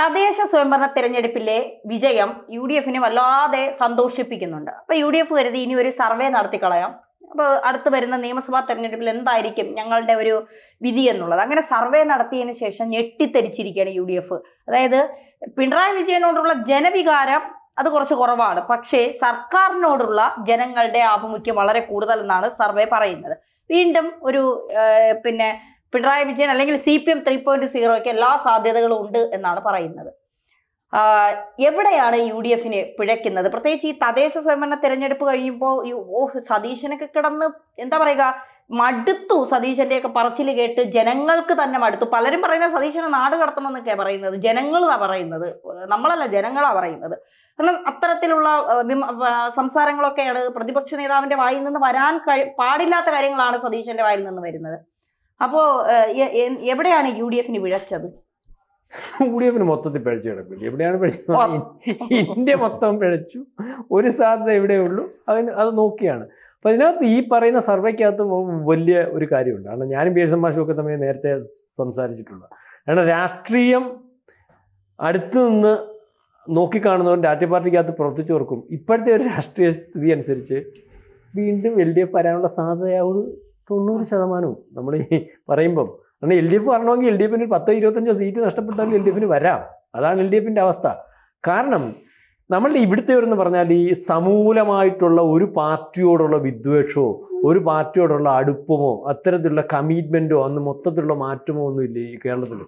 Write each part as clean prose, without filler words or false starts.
തദ്ദേശ സ്വയംഭരണ തെരഞ്ഞെടുപ്പിലെ വിജയം UDFനെ വല്ലാതെ സന്തോഷിപ്പിക്കുന്നുണ്ട്. അപ്പൊ UDF കരുതി ഇനി ഒരു സർവേ നടത്തിക്കളയാം. അപ്പോൾ അടുത്ത് വരുന്ന നിയമസഭാ തെരഞ്ഞെടുപ്പിൽ എന്തായിരിക്കും ഞങ്ങളുടെ ഒരു വിധി എന്നുള്ളത്. അങ്ങനെ സർവേ നടത്തിയതിനു ശേഷം ഞെട്ടിത്തെരിച്ചിരിക്കുകയാണ് UDF. അതായത് പിണറായി വിജയനോടുള്ള ജനവികാരം അത് കുറച്ച് കുറവാണ്, പക്ഷേ സർക്കാരിനോടുള്ള ജനങ്ങളുടെ ആഭിമുഖ്യം വളരെ കൂടുതൽ എന്നാണ് സർവേ പറയുന്നത്. വീണ്ടും ഒരു പിണറായി വിജയൻ അല്ലെങ്കിൽ CPM 3.0ക്ക് എല്ലാ സാധ്യതകളും ഉണ്ട് എന്നാണ് പറയുന്നത്. എവിടെയാണ് UDFനെ പിഴയ്ക്കുന്നത്? പ്രത്യേകിച്ച് ഈ തദ്ദേശ സ്വയംഭരണ തെരഞ്ഞെടുപ്പ് കഴിയുമ്പോൾ സതീശനൊക്കെ കിടന്ന് എന്താ പറയുക, മടുത്തു. സതീശന്റെയൊക്കെ പറച്ചിൽ കേട്ട് ജനങ്ങൾക്ക് തന്നെ മടുത്തു. പലരും പറയുന്നത് സതീശനെ നാട് കടത്തണമെന്നൊക്കെയാണ് പറയുന്നത്. ജനങ്ങളാണ് പറയുന്നത്, നമ്മളല്ല, ജനങ്ങളാണ് പറയുന്നത്. കാരണം അത്തരത്തിലുള്ള സംസാരങ്ങളൊക്കെയാണ് പ്രതിപക്ഷ നേതാവിന്റെ വായിൽ നിന്ന് വരാൻ പാടില്ലാത്ത കാര്യങ്ങളാണ് സതീശന്റെ വായിൽ നിന്ന് വരുന്നത്. അപ്പോ എവിടെയാണ് UDFന് പിഴച്ചത്? UDFന് മൊത്തത്തിൽ പിഴച്ചു കിടക്കില്ല. എവിടെയാണ് പിഴച്ചത്? ഇന്ത്യ മൊത്തം പിഴച്ചു. ഒരു സാധ്യത എവിടെയുള്ളൂ അത് നോക്കിയാണ്. അപ്പം അതിനകത്ത് ഈ പറയുന്ന സർവേക്കകത്ത് വലിയ ഒരു കാര്യമുണ്ട്. കാരണം ഞാനും പേഴ്സൺ മാഷുമൊക്കെ തമ്മിൽ നേരത്തെ സംസാരിച്ചിട്ടുണ്ട്. കാരണം രാഷ്ട്രീയം അടുത്ത് നിന്ന് നോക്കിക്കാണുന്നവർ രാഷ്ട്രീയ പാർട്ടിക്കകത്ത് പ്രവർത്തിച്ചവർക്കും ഇപ്പോഴത്തെ ഒരു രാഷ്ട്രീയ സ്ഥിതി അനുസരിച്ച് വീണ്ടും LDF വരാനുള്ള സാധ്യതയാവും 90%. നമ്മൾ ഈ പറയുമ്പം കാരണം LDF വരണമെങ്കിൽ LDFന് 10-25 സീറ്റ് നഷ്ടപ്പെട്ടാലും LDFന് വരാം. അതാണ് LDFൻ്റെ അവസ്ഥ. കാരണം നമ്മളുടെ ഇവിടുത്തെവരെന്ന് പറഞ്ഞാൽ ഈ സമൂലമായിട്ടുള്ള ഒരു പാർട്ടിയോടുള്ള വിദ്വേഷമോ ഒരു പാർട്ടിയോടുള്ള അടുപ്പമോ അത്തരത്തിലുള്ള കമ്മിറ്റ്മെൻറ്റോ അന്ന് മൊത്തത്തിലുള്ള മാറ്റമോ ഒന്നുമില്ല ഈ കേരളത്തിൽ.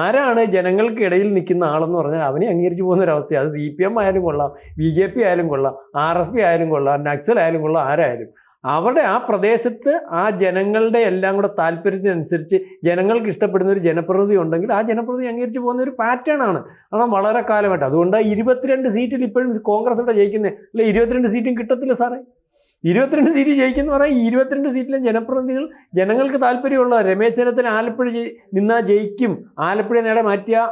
ആരാണ് ജനങ്ങൾക്കിടയിൽ നിൽക്കുന്ന ആളെന്ന് പറഞ്ഞാൽ അവനെ അംഗീകരിച്ച് പോകുന്ന ഒരവസ്ഥയാണ്. അത് CPM ആയാലും കൊള്ളാം, BJP ആയാലും കൊള്ളാം, RSP ആയാലും കൊള്ളാം, നക്സൽ ആയാലും കൊള്ളാം, ആരായാലും അവിടെ ആ പ്രദേശത്ത് ആ ജനങ്ങളുടെ എല്ലാം കൂടെ താല്പര്യത്തിനനുസരിച്ച് ജനങ്ങൾക്ക് ഇഷ്ടപ്പെടുന്ന ഒരു ജനപ്രതിനിധി ഉണ്ടെങ്കിൽ ആ ജനപ്രതിനിധി അംഗീകരിച്ച് പോകുന്ന ഒരു പാറ്റേൺ ആണ്. കാരണം വളരെ കാലമായിട്ട് അതുകൊണ്ട് 22 സീറ്റിൽ ഇപ്പോഴും കോൺഗ്രസ് ഇവിടെ ജയിക്കുന്നത്. അല്ലെ 22 സീറ്റും കിട്ടത്തില്ല സാറേ. 22 സീറ്റ് ജയിക്കുന്ന പറഞ്ഞാൽ 22 സീറ്റിലും ജനപ്രതിനിധികൾ ജനങ്ങൾക്ക് താല്പര്യമുള്ള രമേശ് ചെന്നിത്തല ആലപ്പുഴ നിന്നാൽ ജയിക്കും. ആലപ്പുഴ നേടെ മാറ്റിയാൽ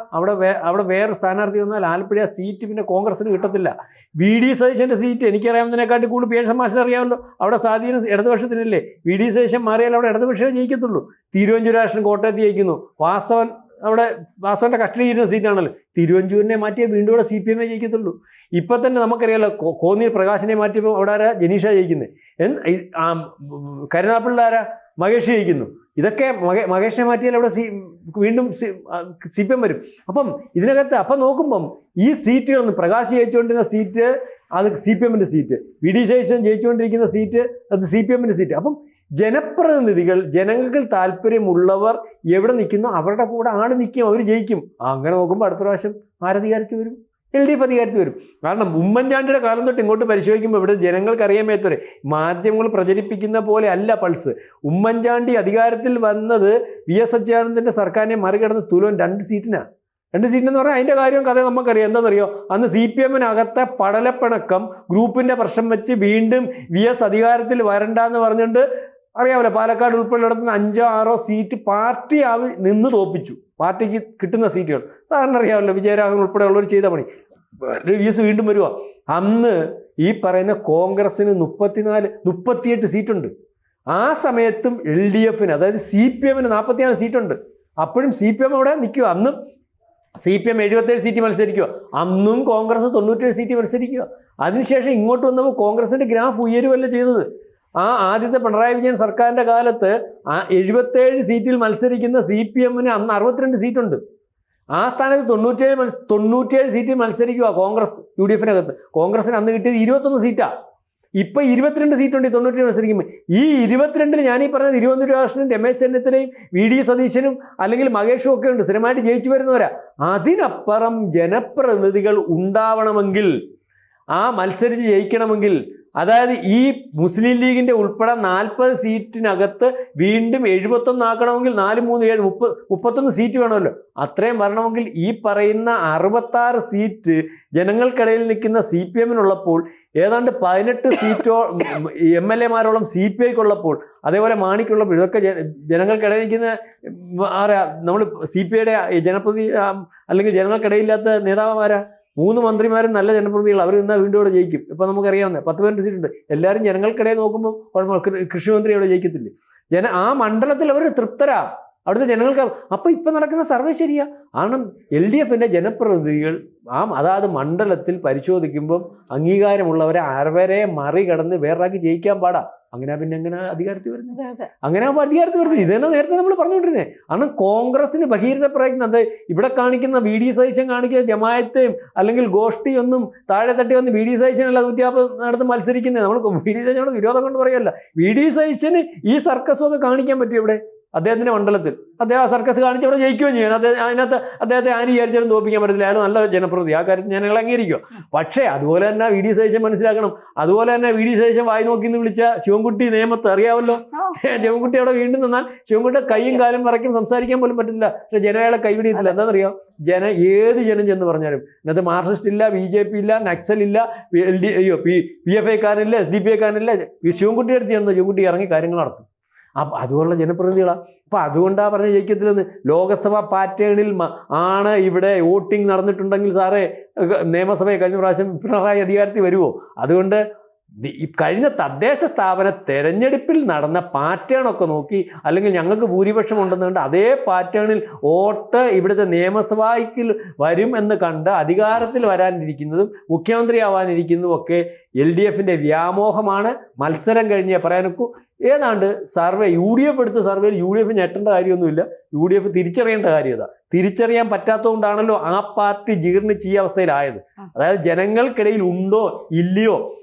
അവിടെ വേറെ സ്ഥാനാർത്ഥി വന്നാൽ ആലപ്പുഴ സീറ്റ് പിന്നെ കോൺഗ്രസിന് കിട്ടത്തില്ല. VD സതീശൻ്റെ സീറ്റ് എനിക്കറിയാവുന്നതിനെക്കാട്ടി കൂടുതൽ പേഴ്സൺ മാഷിന് അറിയാമല്ലോ. അവിടെ സ്വാധീനം ഇടതുപക്ഷത്തിനല്ലേ. VD സതീശൻ മാറിയാൽ അവിടെ ഇടതുപക്ഷമേ ജയിക്കത്തുള്ളൂ. തിരുവഞ്ചൂരാഷ്ട്രൻ കോട്ടയത്ത് ജയിക്കുന്നു. വാസവന്റെ കസ്റ്റഡി ഇരുന്ന സീറ്റാണല്ലോ. തിരുവഞ്ചൂരിനെ മാറ്റിയാൽ വീണ്ടും ഇവിടെ CPM ജയിക്കത്തുള്ളൂ. ഇപ്പം തന്നെ നമുക്കറിയാമല്ലോ, കോന്നിയിൽ പ്രകാശിനെ മാറ്റിയപ്പോൾ അവിടെ ആരാ ജനീഷ ജയിക്കുന്നത്. കരുനാഗപ്പള്ളിയിൽ ആരാ മഹേഷ് ജയിക്കുന്നു. ഇതൊക്കെ മഹേഷിനെ മാറ്റിയാൽ അവിടെ വീണ്ടും CPM വരും. അപ്പം ഇതിനകത്ത് അപ്പം നോക്കുമ്പം ഈ സീറ്റുകളൊന്നും പ്രകാശ് ജയിച്ചുകൊണ്ടിരുന്ന സീറ്റ് അത് CPMൻ്റെ സീറ്റ്, VD സതീശൻ ജയിച്ചുകൊണ്ടിരിക്കുന്ന സീറ്റ് അത് CPMൻ്റെ സീറ്റ്. അപ്പം ജനപ്രതിനിധികൾ ജനങ്ങൾക്ക് താല്പര്യമുള്ളവർ എവിടെ നിൽക്കുന്നു അവരുടെ കൂടെ ആട് നിൽക്കും, അവർ ജയിക്കും. അങ്ങനെ നോക്കുമ്പോൾ അടുത്ത പ്രാവശ്യം ആരധികാരത്തിൽ വരും? LDF അധികാരത്തിൽ വരും. കാരണം ഉമ്മൻചാണ്ടിയുടെ കാലം തൊട്ട് ഇങ്ങോട്ട് പരിശോധിക്കുമ്പോൾ ഇവിടെ ജനങ്ങൾക്ക് അറിയാൻ മേത്തവരെ മാധ്യമങ്ങൾ പ്രചരിപ്പിക്കുന്ന പോലെ അല്ല പൾസ്. ഉമ്മൻചാണ്ടി അധികാരത്തിൽ വന്നത് VS അച്യുതാനന്ദൻ്റെ സർക്കാരിനെ മറികടന്ന് തുലോൻ 2 സീറ്റിനാണ്. 2 സീറ്റെന്ന് പറഞ്ഞാൽ അതിൻ്റെ കാര്യം കഥ നമുക്കറിയാം. എന്താണെന്നറിയോ? അന്ന് CPMനകത്തെ പടലപ്പിണക്കം ഗ്രൂപ്പിൻ്റെ പ്രശ്നം വെച്ച് വീണ്ടും VS അധികാരത്തിൽ വരണ്ടെന്ന് പറഞ്ഞുകൊണ്ട് അറിയാമല്ലോ, പാലക്കാട് ഉൾപ്പെടെയുള്ള 5-6 സീറ്റ് പാർട്ടി നിന്ന് തോപ്പിച്ചു. പാർട്ടിക്ക് കിട്ടുന്ന സീറ്റുകൾ സാറിന് അറിയാമല്ലോ, വിജയരാഘവൻ ഉൾപ്പെടെയുള്ളവർ ചെയ്ത പണി. VS വീണ്ടും വരുക. അന്ന് ഈ പറയുന്ന കോൺഗ്രസിന് 38 സീറ്റുണ്ട്. ആ സമയത്തും LDFന് അതായത് CPMന് 44 സീറ്റുണ്ട്. അപ്പോഴും CPM അവിടെ നിൽക്കുക. അന്നും CPM 77 സീറ്റ് മത്സരിക്കുക. അന്നും കോൺഗ്രസ് 97 സീറ്റ് മത്സരിക്കുക. അതിനുശേഷം ഇങ്ങോട്ട് വന്നപ്പോൾ കോൺഗ്രസിൻ്റെ ഗ്രാഫ് ഉയരുമല്ല ചെയ്തത്. ആദ്യത്തെ പിണറായി വിജയൻ സർക്കാരിൻ്റെ കാലത്ത് 77 സീറ്റിൽ മത്സരിക്കുന്ന CPMന് അന്ന് 62 സീറ്റുണ്ട്. ആ സ്ഥാനത്ത് 97 സീറ്റിൽ മത്സരിക്കുക കോൺഗ്രസ് UDFനകത്ത്. കോൺഗ്രസിന് അന്ന് കിട്ടിയത് 21 സീറ്റാണ്. ഇപ്പം 22 സീറ്റുണ്ട് 97 മത്സരിക്കുമ്പോൾ. ഈ 22-ൽ ഞാനീ പറഞ്ഞ തിരുവനന്തപുരം രമേശ് ചെന്നിത്തലയും VD സതീശനും അല്ലെങ്കിൽ മഹേഷും ഒക്കെ ഉണ്ട്, സ്ഥിരമായിട്ട് ജയിച്ചു വരുന്നവരാ. അതിനപ്പുറം ജനപ്രതിനിധികൾ ഉണ്ടാവണമെങ്കിൽ, മത്സരിച്ച് ജയിക്കണമെങ്കിൽ, അതായത് ഈ മുസ്ലിം ലീഗിൻ്റെ ഉൾപ്പെടെ 40 സീറ്റിനകത്ത് വീണ്ടും 71 ആക്കണമെങ്കിൽ 4, 3, 7, 31 സീറ്റ് വേണമല്ലോ. അത്രയും വരണമെങ്കിൽ ഈ പറയുന്ന 66 സീറ്റ് ജനങ്ങൾക്കിടയിൽ നിൽക്കുന്ന CPMനുള്ളപ്പോൾ ഏതാണ്ട് 18 സീറ്റോ MLA മാരോളം CPIക്കുള്ളപ്പോൾ, അതേപോലെ മാണിക്കുള്ളപ്പോൾ, ഇതൊക്കെ ജനങ്ങൾക്കിടയിൽ നിൽക്കുന്ന നമ്മൾ CPIയുടെ ജനപ്രതി അല്ലെങ്കിൽ ജനങ്ങൾക്കിടയില്ലാത്ത നേതാവന്മാരാ. 3 മന്ത്രിമാരും നല്ല ജനപ്രതിനിധികൾ, അവർ നിന്നാൽ വീണ്ടും ഇവിടെ ജയിക്കും. ഇപ്പം നമുക്കറിയാവുന്ന 10-12 സീറ്റുണ്ട്. എല്ലാവരും ജനങ്ങൾക്കിടയിൽ നോക്കുമ്പോൾ കൃഷിമന്ത്രി അവിടെ ജയിക്കത്തില്ലേ? ആ മണ്ഡലത്തിൽ അവർ തൃപ്തരാ. അവിടുത്തെ ജനങ്ങൾക്ക്. അപ്പോൾ ഇപ്പം നടക്കുന്ന സർവേ ശരിയാ. കാരണം LDFിൻ്റെ ജനപ്രതിനിധികൾ അതാത് മണ്ഡലത്തിൽ പരിശോധിക്കുമ്പം അംഗീകാരമുള്ളവരെ അവരെ മറികടന്ന് വേറൊരാൾക്ക് ജയിക്കാൻ പാടാ. അങ്ങനെ പിന്നെ എങ്ങനെ അധികാരത്തിൽ വരുന്നത്? അങ്ങനെ ആകുമ്പോൾ അധികാരത്തിൽ വരുന്നത് ഇത് തന്നെ നേരത്തെ നമ്മൾ പറഞ്ഞുകൊണ്ടിരുന്നത്. കാരണം കോൺഗ്രസിന് ബഹിരത പ്രയത്നം, അത് ഇവിടെ കാണിക്കുന്ന VD സതീശൻ കാണിക്കുന്ന ജമായത്തെയും അല്ലെങ്കിൽ ഗോഷ്ഠിയൊന്നും താഴെ തട്ടി വന്ന് VD സതീശനല്ല 150 നടന്ന് മത്സരിക്കുന്നത്. നമ്മൾ VD സതീശനോട് വിരോധം കൊണ്ട് പറയല്ല. VD സതീശന് ഈ സർക്കസും ഒക്കെ കാണിക്കാൻ പറ്റും ഇവിടെ അദ്ദേഹത്തിൻ്റെ മണ്ഡലത്തിൽ. അദ്ദേഹം ആ സർക്കസ് കാണിച്ച് അവിടെ ജയിക്കുകയും ചെയ്യാൻ. അതിനകത്ത് അദ്ദേഹത്തെ ആരും വിചാരിച്ചാലും തോൽപ്പിക്കാൻ പറ്റത്തില്ല. അയാൾ നല്ല ജനപ്രതി, ആ കാര്യത്തിൽ ജനങ്ങൾ അംഗീകരിക്കുക. പക്ഷേ അതുപോലെ തന്നെ VD സതീശൻ മനസ്സിലാക്കണം. അതുപോലെ തന്നെ VD സതീശൻ വായി നോക്കി എന്ന് വിളിച്ച ശിവൻകുട്ടി നിയമത്ത് അറിയാമല്ലോ. ശിവൻകുട്ടി അവിടെ വീണ്ടും നിന്നാൽ ശിവൻകുട്ടിയുടെ കൈയും കാലും പറയ്ക്കും, സംസാരിക്കാൻ പോലും പറ്റില്ല. പക്ഷേ ജനങ്ങളെ കൈവിടിയത്തില്ല. എന്താണെന്നറിയാം, ഏത് ജനം ചെന്ന് പറഞ്ഞാലും അത് മാർക്സിസ്റ്റ് ഇല്ല, BJP ഇല്ല, നക്സൽ ഇല്ല, PFI കാരനില്ല, SDP കാരനില്ല, ശിവൻകുട്ടി അടുത്ത് ചെന്ന് ശിവൻകുട്ടി ഇറങ്ങി കാര്യങ്ങൾ നടത്തും. അപ്പം അതുപോലുള്ള ജനപ്രതിനിധികളാണ്. അപ്പം അതുകൊണ്ടാണ് പറഞ്ഞ ജയിക്കത്തില്ലെന്ന്. ലോകസഭാ പാറ്റേണിൽ ആണ് ഇവിടെ വോട്ടിംഗ് നടന്നിട്ടുണ്ടെങ്കിൽ സാറേ നിയമസഭയെ കഴിഞ്ഞ പ്രാവശ്യം പിണറായി അധികാരത്തിൽ വരുമോ? അതുകൊണ്ട് ഈ കഴിഞ്ഞ തദ്ദേശ സ്ഥാപന തെരഞ്ഞെടുപ്പിൽ നടന്ന പാറ്റേണൊക്കെ നോക്കി, അല്ലെങ്കിൽ ഞങ്ങൾക്ക് ഭൂരിപക്ഷം ഉണ്ടെന്നുണ്ട് അതേ പാറ്റേണിൽ വോട്ട് ഇവിടുത്തെ നിയമസഭയ്ക്ക് വരും എന്ന് കണ്ട് അധികാരത്തിൽ വരാനിരിക്കുന്നതും മുഖ്യമന്ത്രി ആവാനിരിക്കുന്നതും ഒക്കെ LDFിൻ്റെ വ്യാമോഹമാണ്. മത്സരം കഴിഞ്ഞേ പറയാനൊക്കൂ. ഏതാണ്ട് സർവേ UDF എടുത്ത സർവേയിൽ UDF ഞെട്ടേണ്ട കാര്യമൊന്നുമില്ല. UDF തിരിച്ചറിയേണ്ട കാര്യം ഇതാ. തിരിച്ചറിയാൻ പറ്റാത്തതുകൊണ്ടാണല്ലോ ആ പാർട്ടി ജീർണിച്ച് ഈ അവസ്ഥയിലായത്. അതായത് ജനങ്ങൾക്കിടയിൽ ഉണ്ടോ ഇല്ലയോ,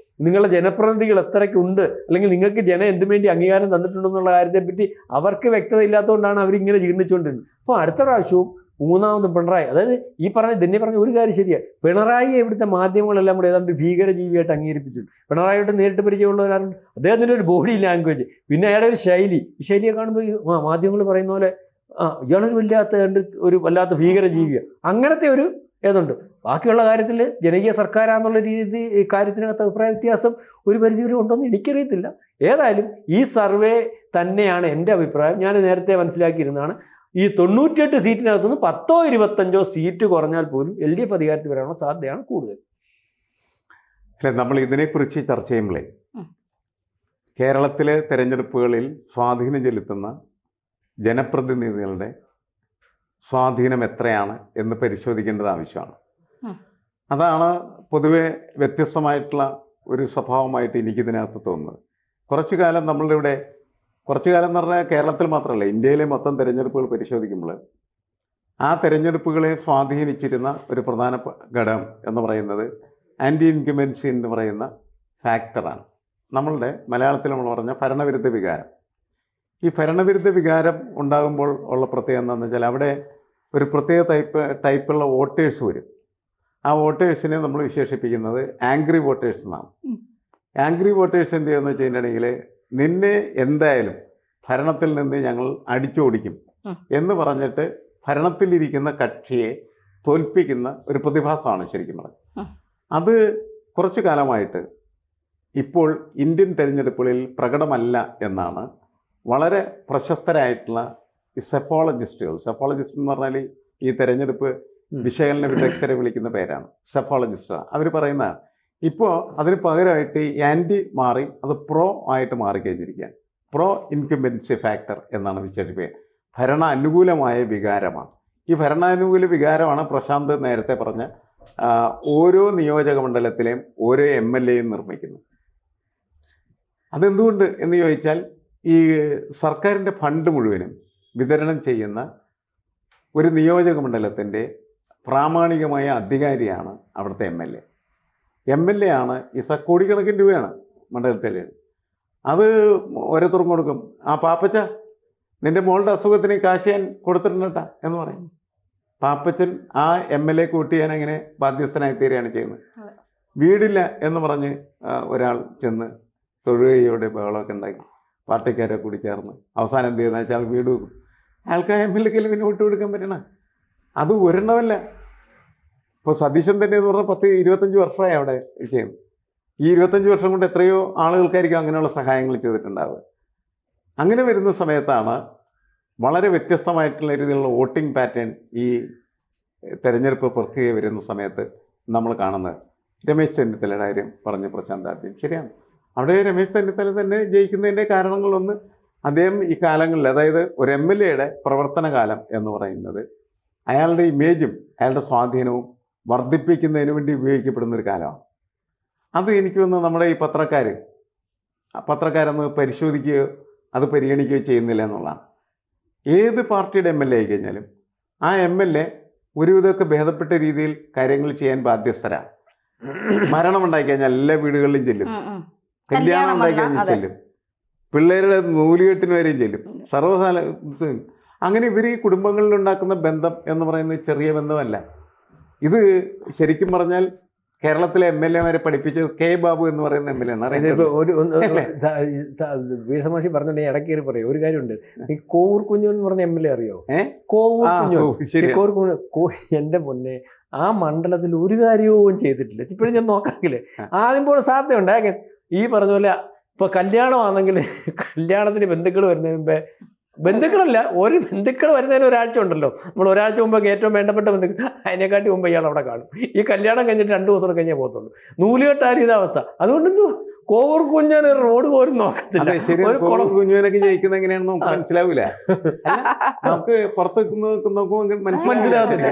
നിങ്ങളുടെ ജനപ്രതിനിധികൾ എത്രയ്ക്കുണ്ട്, അല്ലെങ്കിൽ നിങ്ങൾക്ക് ജനം എന്തിനു വേണ്ടി അംഗീകാരം തന്നിട്ടുണ്ടെന്നുള്ള കാര്യത്തെപ്പറ്റി അവർക്ക് വ്യക്തത ഇല്ലാത്തതുകൊണ്ടാണ് അവരിങ്ങനെ ജീർണിച്ചുകൊണ്ടിരുന്നത്. അപ്പോൾ അടുത്ത പ്രാവശ്യവും മൂന്നാമതും പിണറായി, അതായത് ഈ തന്നെ പറഞ്ഞ ഒരു കാര്യം ശരിയാണ്, പിണറായിയെ ഇവിടുത്തെ മാധ്യമങ്ങളെല്ലാം കൂടെ ഏതാണ്ട് ഭീകരജീവിയായിട്ട് അംഗീകരിപ്പിച്ചു. പിണറായിയോട്ട് നേരിട്ട് പരിചയമുള്ളവരാണ്. അദ്ദേഹത്തിൻ്റെ ഒരു ബോഡി ലാംഗ്വേജ്, പിന്നെ അയാളുടെ ഒരു ശൈലി, ഈ ശൈലിയെ കാണുമ്പോൾ മാധ്യമങ്ങൾ പറയുന്ന പോലെ ഇയാളൊരു വല്ലാത്ത ഭീകരജീവിയാണ്, അങ്ങനത്തെ ഒരു ഏതുണ്ട്. ബാക്കിയുള്ള കാര്യത്തിൽ ജനകീയ സർക്കാരാന്നുള്ള രീതി ഈ കാര്യത്തിനകത്ത് അഭിപ്രായ വ്യത്യാസം ഒരു പരിധിവരെ ഉണ്ടോയെന്ന് എനിക്കറിയത്തില്ല. ഏതായാലും ഈ സർവേ തന്നെയാണ് എൻ്റെ അഭിപ്രായം. ഞാൻ നേരത്തെ മനസ്സിലാക്കിയിരുന്നതാണ്, ഈ 98 സീറ്റിനകത്തുനിന്ന് 10ഓ 25ഓ സീറ്റ് കുറഞ്ഞാൽ പോലും LDF അധികാരത്തിൽ വരാനുള്ള സാധ്യതയാണ് കൂടുതൽ. അല്ലെ, നമ്മൾ ഇതിനെക്കുറിച്ച് ചർച്ച ചെയ്യുമ്പോഴേ കേരളത്തിലെ തെരഞ്ഞെടുപ്പുകളിൽ സ്വാധീനം ചെലുത്തുന്ന ജനപ്രതിനിധികളുടെ സ്വാധീനം എത്രയാണ് എന്ന് പരിശോധിക്കേണ്ടത് ആവശ്യമാണ്. അതാണ് പൊതുവെ വ്യത്യസ്തമായിട്ടുള്ള ഒരു സ്വഭാവമായിട്ട് എനിക്കിതിനകത്ത് തോന്നുന്നത്. കുറച്ചു കാലം എന്ന് പറഞ്ഞാൽ കേരളത്തിൽ മാത്രമല്ല, ഇന്ത്യയിലെ മൊത്തം തിരഞ്ഞെടുപ്പുകൾ പരിശോധിക്കുമ്പോൾ ആ തിരഞ്ഞെടുപ്പുകളെ സ്വാധീനിച്ചിരുന്ന ഒരു പ്രധാന ഘടകം എന്ന് പറയുന്നത് ആൻറ്റി ഇൻക്യുമൻസി എന്ന് പറയുന്ന ഫാക്ടറാണ്. നമ്മളുടെ മലയാളത്തിൽ നമ്മൾ പറഞ്ഞ ഭരണവിരുദ്ധ വികാരം. ഈ ഭരണവിരുദ്ധ വികാരം ഉണ്ടാകുമ്പോൾ ഉള്ള പ്രത്യേകത എന്താണെന്ന് വെച്ചാൽ അവിടെ ഒരു പ്രത്യേക ടൈപ്പുള്ള വോട്ടേഴ്സ് വരും. ആ വോട്ടേഴ്സിനെ നമ്മൾ വിശേഷിപ്പിക്കുന്നത് ആംഗ്രി വോട്ടേഴ്സ് എന്നാണ്. ആംഗ്രി വോട്ടേഴ്സ് എന്ത് ചെയ്യുമെന്ന് വെച്ച് കഴിഞ്ഞിട്ടുണ്ടെങ്കിൽ നിന്നെ എന്തായാലും ഭരണത്തിൽ നിന്ന് ഞങ്ങൾ അടിച്ചോടിക്കും എന്ന് പറഞ്ഞിട്ട് ഭരണത്തിലിരിക്കുന്ന കക്ഷിയെ തോൽപ്പിക്കുന്ന ഒരു പ്രതിഭാസമാണ് ശരിക്കും പറഞ്ഞത്. അത് കുറച്ചു കാലമായിട്ട് ഇപ്പോൾ ഇന്ത്യൻ തെരഞ്ഞെടുപ്പുകളിൽ പ്രകടമല്ല എന്നാണ് വളരെ പ്രശസ്തരായിട്ടുള്ള ഈ സെഫോളജിസ്റ്റ് എന്ന് പറഞ്ഞാൽ ഈ തെരഞ്ഞെടുപ്പ് വിശകലന വിദഗ്ധരെ വിളിക്കുന്ന പേരാണ് സെഫോളജിസ്റ്റ്. അവർ പറയുന്നതാണ് ഇപ്പോൾ അതിന് പകരമായിട്ട് ഈ ആൻറ്റി മാറി അത് പ്രോ ആയിട്ട് മാറിക്കഴിഞ്ഞിരിക്കുക. പ്രോ ഇൻകംബൻസി ഫാക്ടർ എന്നാണ് വിശേഷിപ്പിക്കുക. ഭരണ അനുകൂലമായ വികാരമാണ്. ഈ ഭരണാനുകൂല വികാരമാണ് പ്രശാന്ത് നേരത്തെ പറഞ്ഞ ഓരോ നിയോജക മണ്ഡലത്തിലെയും ഓരോ MLAയും നിർമ്മിക്കുന്നത്. അതെന്തുകൊണ്ട് എന്ന് ചോദിച്ചാൽ ഈ സർക്കാരിൻ്റെ ഫണ്ട് മുഴുവനും വിതരണം ചെയ്യുന്ന ഒരു നിയോജക മണ്ഡലത്തിൻ്റെ പ്രാമാണികമായ അധികാരിയാണ് അവിടുത്തെ MLA ആണ്. ഈ കോടിക്കണക്കിന് രൂപയാണ് മണ്ഡലത്തിൽ. അത് ഓരോരുത്തർക്കും കൊടുക്കും. ആ പാപ്പച്ച നിൻ്റെ മോളുടെ അസുഖത്തിന് കാശ് ഞാൻ കൊടുത്തിട്ടുണ്ടാ എന്ന് പറയും. പാപ്പച്ചൻ ആ MLA കൂട്ടി ഞാൻ അങ്ങനെ ബാധ്യസ്ഥനായി തീരുകയാണ് ചെയ്യുന്നത്. വീടില്ല എന്ന് പറഞ്ഞ് ഒരാൾ ചെന്ന് തൊഴുകയോടെ ബഹളമൊക്കെ ഉണ്ടാക്കി പാർട്ടിക്കാരെ കൂടി ചേർന്ന് അവസാനം എന്ത് ചെയ്യുന്നത് വെച്ചാൽ വീട് വെക്കും. അയാൾക്ക് ആ MLAക്ക് പിന്നെ വോട്ട് കൊടുക്കാൻ പറ്റണം. അത് ഒരെണ്ണമല്ല. ഇപ്പോൾ സതീശൻ തന്നെ എന്ന് പറഞ്ഞാൽ 10-25 വർഷമായി അവിടെ ചെയ്യുന്നു. ഈ 25 വർഷം കൊണ്ട് എത്രയോ ആളുകൾക്കായിരിക്കും അങ്ങനെയുള്ള സഹായങ്ങൾ ചെയ്തിട്ടുണ്ടാവുക. അങ്ങനെ വരുന്ന സമയത്താണ് വളരെ വ്യത്യസ്തമായിട്ടുള്ള രീതിയിലുള്ള വോട്ടിംഗ് പാറ്റേൺ ഈ തെരഞ്ഞെടുപ്പ് പ്രക്രിയ വരുന്ന സമയത്ത് നമ്മൾ കാണുന്നത്. രമേശ് ചെന്നിത്തലയുടെ കാര്യം പറഞ്ഞ പ്രശാന്ത് ആദ്യം ശരിയാണ്. അവിടെ രമേശ് ചെന്നിത്തല തന്നെ ജയിക്കുന്നതിൻ്റെ കാരണങ്ങളൊന്ന് അദ്ദേഹം ഈ കാലങ്ങളിൽ, അതായത് ഒരു MLA-യുടെ പ്രവർത്തന കാലം എന്ന് പറയുന്നത് അയാളുടെ ഇമേജും അയാളുടെ സ്വാധീനവും വർദ്ധിപ്പിക്കുന്നതിന് വേണ്ടി ഉപയോഗിക്കപ്പെടുന്ന ഒരു കാലമാണ്. അത് എനിക്ക് തോന്നുന്നു നമ്മുടെ ഈ പത്രക്കാരൊന്ന് പരിശോധിക്കുകയോ അത് പരിഗണിക്കുകയോ ചെയ്യുന്നില്ല എന്നുള്ളതാണ്. ഏത് പാർട്ടിയുടെ MLA ആയി കഴിഞ്ഞാലും ആ MLA ഒരുവിധമൊക്കെ ഭേദപ്പെട്ട രീതിയിൽ കാര്യങ്ങൾ ചെയ്യാൻ ബാധ്യസ്ഥരാണ്. മരണം ഉണ്ടായി കഴിഞ്ഞാൽ എല്ലാ വീടുകളിലും ചെല്ലും, കല്യാണം ഉണ്ടായി കഴിഞ്ഞാൽ ചെല്ലും, പിള്ളേരുടെ നൂലുകെട്ടിന് വരെയും ചെല്ലും, സർവ്വകാല. അങ്ങനെ ഇവർ ഈ കുടുംബങ്ങളിൽ ഉണ്ടാക്കുന്ന ബന്ധം എന്ന് പറയുന്നത് ചെറിയ ബന്ധമല്ല. ഇത് ശരിക്കും പറഞ്ഞാൽ കേരളത്തിലെ MLA-മാരെ പഠിപ്പിച്ചത് K. ബാബു എന്ന് പറയുന്ന MLA ആണ്. വീരസമാഷി പറഞ്ഞിട്ടുണ്ടെങ്കിൽ ഇടയ്ക്ക് കയറി പറയും ഒരു കാര്യമുണ്ട്. ഈ കോവൂർ കുഞ്ഞു എന്ന് പറഞ്ഞ MLA അറിയോ? കോവൂർ കുഞ്ഞു. എന്റെ മുന്നേ ആ മണ്ഡലത്തിൽ ഒരു കാര്യവും ചെയ്തിട്ടില്ല. ഇപ്പോഴും ഞാൻ നോക്കാമെങ്കിലേ ആദ്യം പോലെ സാധ്യത ഉണ്ടാക്കി. ഈ പറഞ്ഞ പോലെ ഇപ്പൊ കല്യാണമാണെങ്കിൽ കല്യാണത്തിന് ബന്ധുക്കൾ വരുന്നതിന് മുമ്പേ, ബന്ധുക്കളല്ല, ഒരു ബന്ധുക്കൾ വരുന്നതിന് ഒരാഴ്ച ഉണ്ടല്ലോ, നമ്മൾ ഒരാഴ്ച മുമ്പ് ഏറ്റവും വേണ്ടപ്പെട്ട ബന്ധുക്കൾ അതിനെക്കാട്ടി മുമ്പ് ഇയാൾ അവിടെ കാണും. ഈ കല്യാണം കഴിഞ്ഞിട്ട് 2 ദിവസം കഴിഞ്ഞേ പോകത്തുള്ളൂ. നൂലുകെട്ടാരി ഇതവസ്ഥ. അതുകൊണ്ടെന്തോ കോവൂർ കുഞ്ഞാൻ റോഡ് പോലും നോക്കത്തില്ല. കുഞ്ഞുവിനൊക്കെ ജയിക്കുന്ന എങ്ങനെയാണെന്ന് നമുക്ക് മനസ്സിലാവൂല. നമുക്ക് പുറത്ത് നോക്കുമ്പോൾ മനസ്സിലാവത്തില്ല.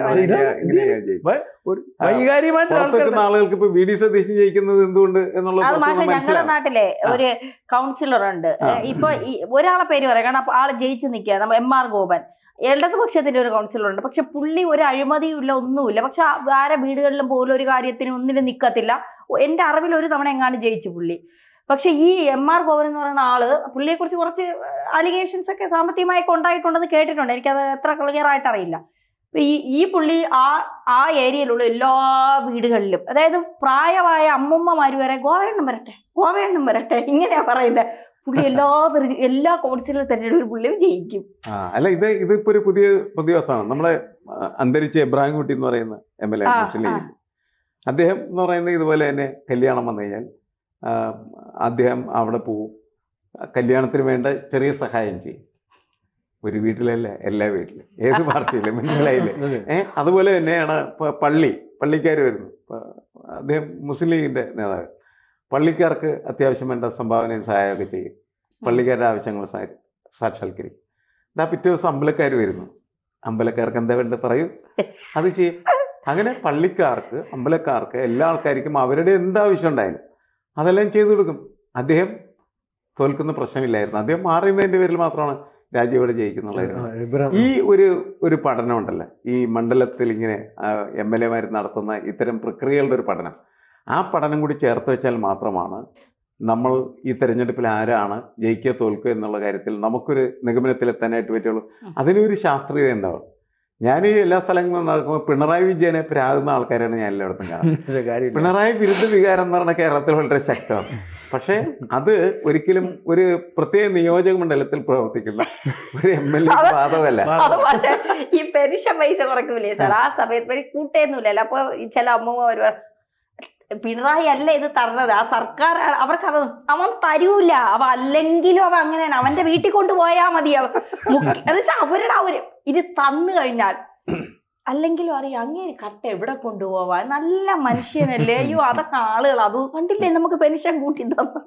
വൈകാരികമായിട്ട് ആളുകൾക്ക് ഇപ്പൊ VD സതീശൻ ജയിക്കുന്നത് എന്തുകൊണ്ട് എന്നുള്ളത് ഞങ്ങളുടെ നാട്ടിലെ ഒരു കൗൺസിലർ ഉണ്ട്. ഇപ്പൊ ഒരാളെ പേര് പറയാം, കാരണം ആള് ജയിച്ചു നിൽക്കുക, നമ്മ MR ഗോപൻ, ഇടതുപക്ഷത്തിന്റെ ഒരു കൗൺസിലർ ഉണ്ട്. പക്ഷെ പുള്ളി ഒരു അഴിമതിയും ഇല്ല, ഒന്നുമില്ല. പക്ഷെ ആരെ വീടുകളിലും പോലും ഒരു കാര്യത്തിന് ഒന്നിനും നിൽക്കത്തില്ല. എൻ്റെ അറിവിൽ ഒരു തവണ എങ്ങാണ്ട് ജയിച്ചു പുള്ളി. പക്ഷെ ഈ MR ഗോപൻ എന്ന് പറയുന്ന ആള്, പുള്ളിയെ കുറിച്ച് കുറച്ച് അലിഗേഷൻസ് ഒക്കെ സാമ്പത്തികമായൊക്കെ ഉണ്ടായിട്ടുണ്ടെന്ന് കേട്ടിട്ടുണ്ട്. എനിക്കത് എത്ര ക്ലിയർ ആയിട്ട് അറിയില്ല. ഈ പുള്ളി ആ ഏരിയയിലുള്ള എല്ലാ വീടുകളിലും, അതായത് പ്രായമായ അമ്മുമ്മമാര് വരെ ഗോവയെണ്ണം വരട്ടെ ഇങ്ങനെയാ പറയുന്നത്. പുള്ളി എല്ലാ കൗൺസിലർ തെരഞ്ഞെടുപ്പിൽ പുള്ളിയും ജയിക്കും. അല്ല, ഇതിപ്പോ ഒരു പുതിയ പ്രതിഭാസമാണ്. നമ്മളെ അന്തരിച്ച ഇബ്രാഹിം കുട്ടി എന്ന് പറയുന്ന MLA മുസ്ലിം, അദ്ദേഹം എന്ന് പറയുന്നത് ഇതുപോലെ തന്നെ കല്യാണം വന്നു കഴിഞ്ഞാൽ അദ്ദേഹം അവിടെ പോവും, കല്യാണത്തിന് വേണ്ട ചെറിയ സഹായം ചെയ്യും. ഒരു വീട്ടിലല്ല, എല്ലാ വീട്ടിലും, ഏത് പാർട്ടിയിലും, മനസ്സിലായില്ലേ? അതുപോലെ തന്നെയാണ് പള്ളിക്കാർ വരുന്നു. അദ്ദേഹം മുസ്ലിം ലീഗിൻ്റെ നേതാവ്. പള്ളിക്കാർക്ക് അത്യാവശ്യം വേണ്ട സംഭാവനയും സഹായമൊക്കെ ചെയ്യും, പള്ളിക്കാരുടെ ആവശ്യങ്ങൾ സാക്ഷാത്കരിക്കും. പിറ്റേ ദിവസം അമ്പലക്കാർ വരുന്നു, അമ്പലക്കാർക്ക് എന്താ വേണ്ടത് പറയും, അത് ചെയ്യും. അങ്ങനെ അമ്പലക്കാർക്ക് എല്ലാ ആൾക്കാർക്കും അവരുടെ എന്താവശ്യം ഉണ്ടായാലും അതെല്ലാം ചെയ്തു കൊടുക്കും. അദ്ദേഹം തോൽക്കുന്ന പ്രശ്നമില്ലായിരുന്നു. അദ്ദേഹം മാറിയുന്നതിൻ്റെ പേരിൽ മാത്രമാണ് രാജ്യം ഇവിടെ ജയിക്കുന്നുള്ളായിരുന്നു. ഈ ഒരു പഠനം ഉണ്ടല്ലോ, ഈ മണ്ഡലത്തിൽ ഇങ്ങനെ MLA-മാർ നടത്തുന്ന ഇത്തരം പ്രക്രിയകളുടെ ഒരു പഠനം, ആ പഠനം കൂടി ചേർത്ത് വെച്ചാൽ മാത്രമാണ് നമ്മൾ ഈ തെരഞ്ഞെടുപ്പിൽ ആരാണ് ജയിക്കുക തോൽക്കുക എന്നുള്ള കാര്യത്തിൽ നമുക്കൊരു നിഗമനത്തിലെത്താനായിട്ട് പറ്റുള്ളൂ. അതിനൊരു ശാസ്ത്രീയത ഉണ്ടാവും. ഞാൻ ഈ എല്ലാ സ്ഥലങ്ങളിലും നടക്കുമ്പോൾ പിണറായി വിജയനെ പ്രാകുന്ന ആൾക്കാരാണ് ഞാൻ എല്ലായിടത്തും കാണുന്നത്. പിണറായി വിരുദ്ധ വികാരം എന്ന് പറഞ്ഞാൽ കേരളത്തിൽ വളരെ ശക്തമാണ്. പക്ഷേ അത് ഒരിക്കലും ഒരു പ്രത്യേക നിയോജക മണ്ഡലത്തിൽ പ്രവർത്തിക്കുന്ന ഒരു MLA വാദമല്ല. ഈ പെൻഷൻ പൈസ കുറയ്ക്കൂലേ സാർ, ആ സമയത്ത് കൂട്ടേന്നുമില്ലല്ലോ. അപ്പൊ ചില അമ്മമാര് പിണറായി അല്ല ഇത് തരണത്, ആ സർക്കാർ, അവർക്കത് അവൻ തരൂല. അവ അല്ലെങ്കിലും അവ അങ്ങനെയാണ്, അവന്റെ വീട്ടിൽ കൊണ്ടുപോയാൽ മതി. അത് അവരുടെ ഇത് തന്നു കഴിഞ്ഞാൽ അല്ലെങ്കിലും അറിയാം അങ്ങേര് കട്ട എവിടെ കൊണ്ടുപോവാ, നല്ല മനുഷ്യനല്ലേ. അയ്യോ അതൊക്കെ ആളുകൾ അത് കണ്ടില്ലേ നമുക്ക് പെൻഷൻ കൂട്ടി തന്നത്.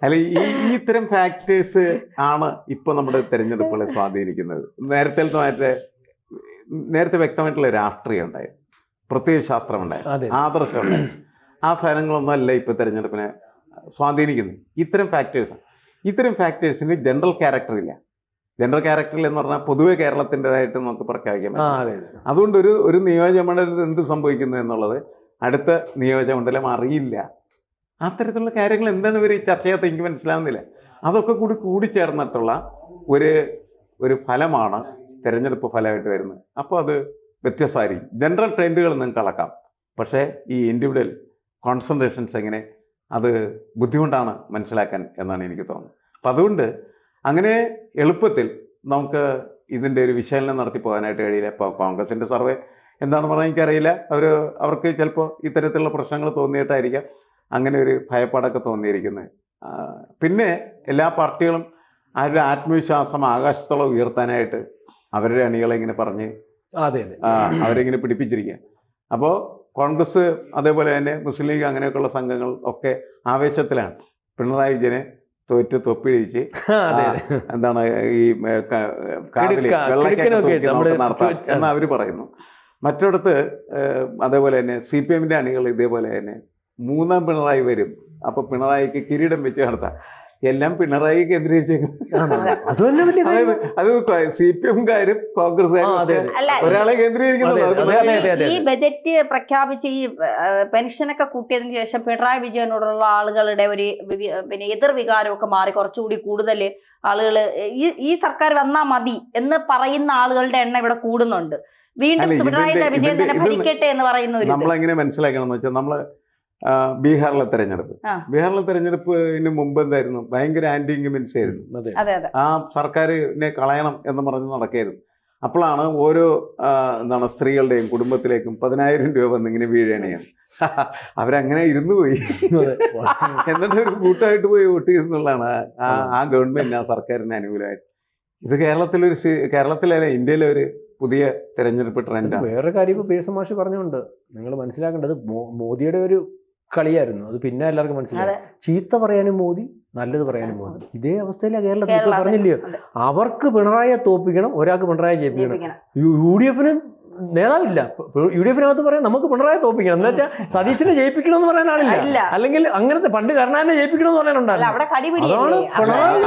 അല്ല, ഈ ഇത്തരം ഫാക്ടേഴ്സ് ആണ് ഇപ്പൊ നമ്മുടെ തെരഞ്ഞെടുപ്പുകളെ സ്വാധീനിക്കുന്നത്. നേരത്തെ വ്യക്തമായിട്ടുള്ള രാഷ്ട്രീയം ഉണ്ടായിരുന്നു, പ്രത്യയശാസ്ത്രം ഉണ്ടായിരുന്നു, ആദർശം ഉണ്ടായിരുന്നു. ആ സാധനങ്ങളൊന്നും അല്ല ഇപ്പോൾ തെരഞ്ഞെടുപ്പിനെ സ്വാധീനിക്കുന്നത്. ഇത്തരം ഫാക്ടേഴ്സിന് ജനറൽ ക്യാരക്ടർ ഇല്ല. ജനറൽ ക്യാരക്ടറിൽ എന്ന് പറഞ്ഞാൽ പൊതുവെ കേരളത്തിൻ്റെതായിട്ട് നമുക്ക് പ്രഖ്യാപിക്കാൻ പറ്റും. അതുകൊണ്ട് ഒരു നിയോജകമണ്ഡലത്തിൽ എന്ത് സംഭവിക്കുന്നു എന്നുള്ളത് അടുത്ത നിയോജകമണ്ഡലം അറിയില്ല. അത്തരത്തിലുള്ള കാര്യങ്ങൾ എന്താണ് ഇവർ ചർച്ച ചെയ്യാത്ത എനിക്ക് മനസ്സിലാവുന്നില്ല. അതൊക്കെ കൂടിച്ചേർന്നിട്ടുള്ള ഒരു ഫലമാണ് തിരഞ്ഞെടുപ്പ് ഫലമായിട്ട് വരുന്നത്. അപ്പോൾ അത് വ്യത്യസ്തമായിരിക്കും. ജനറൽ ട്രെൻഡുകൾ നിങ്ങൾക്ക് അളക്കാം, പക്ഷേ ഈ ഇൻഡിവിജ്വൽ കോൺസെൻട്രേഷൻസ് എങ്ങനെ, അത് ബുദ്ധിമുട്ടാണ് മനസ്സിലാക്കാൻ എന്നാണ് എനിക്ക് തോന്നുന്നത്. അപ്പം അതുകൊണ്ട് അങ്ങനെ എളുപ്പത്തിൽ നമുക്ക് ഇതിൻ്റെ ഒരു വിശകലനം നടത്തി പോകാനായിട്ട് കഴിയില്ല. ഇപ്പോൾ കോൺഗ്രസിൻ്റെ സർവേ എന്താണ് പറഞ്ഞാൽ എനിക്കറിയില്ല. അവർക്ക് ചിലപ്പോൾ ഇത്തരത്തിലുള്ള പ്രശ്നങ്ങൾ തോന്നിയിട്ടായിരിക്കാം അങ്ങനെ ഒരു ഭയപ്പാടൊക്കെ തോന്നിയിരിക്കുന്നത്. പിന്നെ എല്ലാ പാർട്ടികളും അവരുടെ ആത്മവിശ്വാസം ആകാശത്തോളം ഉയർത്താനായിട്ട് അവരുടെ അണികളെ ഇങ്ങനെ പറഞ്ഞ് അവരിങ്ങനെ പിടിപ്പിച്ചിരിക്കുക. അപ്പോൾ കോൺഗ്രസ് അതേപോലെ തന്നെ മുസ്ലിം ലീഗ് അങ്ങനെയൊക്കെയുള്ള സംഘങ്ങൾ ഒക്കെ ആവേശത്തിലാണ് പിണറായി വിജയനെ തോറ്റ് തൊപ്പിഴിച്ച് അതെ എന്താണ് ഈ കാവില് കിടുക്കനൊക്കെ ഇട്ട് നമ്മള് നടത്താം എന്ന് അവർ പറയുന്നു. മറ്റിടത്ത് അതേപോലെ തന്നെ CPM അണികൾ ഇതേപോലെ തന്നെ 3ാം പിണറായി വരും, അപ്പൊ പിണറായിക്ക് കിരീടം വെച്ച് നടത്താം. എല്ലാം പിണറായി കേന്ദ്രീകരിച്ചേക്കും. അത് തന്നെ വലിയ കാര്യം. അത് CPM-കാരും കോൺഗ്രസ്സുകാരും ഒരാളെ കേന്ദ്രീകരിക്കുന്നത്. ഈ ബജറ്റ് പ്രഖ്യാപിച്ച് ഈ പെൻഷനൊക്കെ കൂട്ടിയതിനു ശേഷം പിണറായി വിജയനോടുള്ള ആളുകളുടെ ഒരു പിന്നെ എതിർവികാരമൊക്കെ മാറി കുറച്ചുകൂടി കൂടുതൽ ആളുകൾ ഈ സർക്കാർ വന്നാ മതി എന്ന് പറയുന്ന ആളുകളുടെ എണ്ണം ഇവിടെ കൂടുന്നുണ്ട്. വീണ്ടും പിണറായി വിജയൻ തന്നെ ഭരിക്കട്ടെ എന്ന് പറയുന്ന ഒരു നമ്മളെങ്ങനെ മനസ്സിലാക്കണം എന്ന് വെച്ചാൽ നമ്മള് ബീഹാറിലെ തെരഞ്ഞെടുപ്പിന് മുമ്പ് എന്തായിരുന്നു, ഭയങ്കര ആന്റി ഇൻകംബൻസി ആയിരുന്നു. ആ സർക്കാരിനെ കളയണം എന്ന് പറഞ്ഞ് നടക്കായിരുന്നു. അപ്പോഴാണ് ഓരോ സ്ത്രീകളുടെയും കുടുംബത്തിലേക്കും 10,000 രൂപ വന്നിങ്ങനെ വീഴണയാണ്. അവരങ്ങനെ ഇരുന്നു പോയി. എന്നിട്ട് ഒരു കൂട്ടമായിട്ട് പോയി വോട്ട് ചെയ്തെന്നുള്ളതാണ് ആ ഗവൺമെന്റിന്, ആ സർക്കാരിന് അനുകൂലമായിട്ട്. ഇത് കേരളത്തിലല്ല, ഇന്ത്യയിലെ ഒരു പുതിയ തെരഞ്ഞെടുപ്പ് ട്രെൻഡാണ്. വേറെ കാര്യം ഇപ്പൊ പേഴ്സൺ മാഷ് പറഞ്ഞുകൊണ്ട് നിങ്ങൾ മനസ്സിലാക്കേണ്ടത് മോദിയുടെ ഒരു കളിയായിരുന്നു. അത് പിന്നെ എല്ലാവർക്കും മനസ്സിലായി. ചീത്ത പറയാനും മോദി, നല്ലത് പറയാനും മോദി. ഇതേ അവസ്ഥയിലാണ് കേരളത്തിൽ. ഇപ്പൊ പറഞ്ഞില്ലയോ, അവർക്ക് പിണറായിയെ തോപ്പിക്കണം, ഒരാൾക്ക് പിണറായി ജയിപ്പിക്കണം. UDF-ന് നേതാവില്ല. UDF-നകത്ത് പറയാം നമുക്ക് പിണറായി തോപ്പിക്കണം എന്ന് വെച്ചാൽ സതീശനെ ജയിപ്പിക്കണം എന്ന് പറയാനാണില്ല. അല്ലെങ്കിൽ അങ്ങനത്തെ പണ്ട് കരുണാകരനെ ജയിപ്പിക്കണം എന്ന് പറയാനുണ്ടാവില്ല.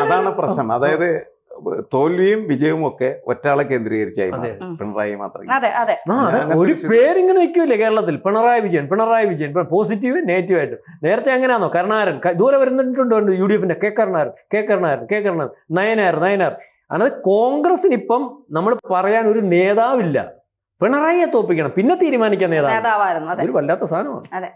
അതാണ് പ്രശ്നം. അതായത് തോൽവിയും വിജയവും ഒക്കെ ഒറ്റാളെ കേന്ദ്രീകരിച്ചായിരുന്നു, പിണറായി മാത്രമേ. ഒരു പേരിങ്ങനെ നിൽക്കില്ലേ കേരളത്തിൽ, പിണറായി വിജയൻ പോസിറ്റീവ് നെഗറ്റീവ് ആയിട്ട്. നേരത്തെ എങ്ങനെയാണോ കരുണാകരൻ ദൂരെ വരുന്നുണ്ട്, UDF-ന്റെ കെ കരുണാകരൻ, നയനാർ. അതായത് കോൺഗ്രസിന് ഇപ്പം നമ്മൾ പറയാൻ ഒരു നേതാവില്ല. പിണറായിയെ തോപ്പിക്കണം, പിന്നെ തീരുമാനിക്കാൻ നേതാവ്. ഒരു വല്ലാത്ത സാധനമാണ്.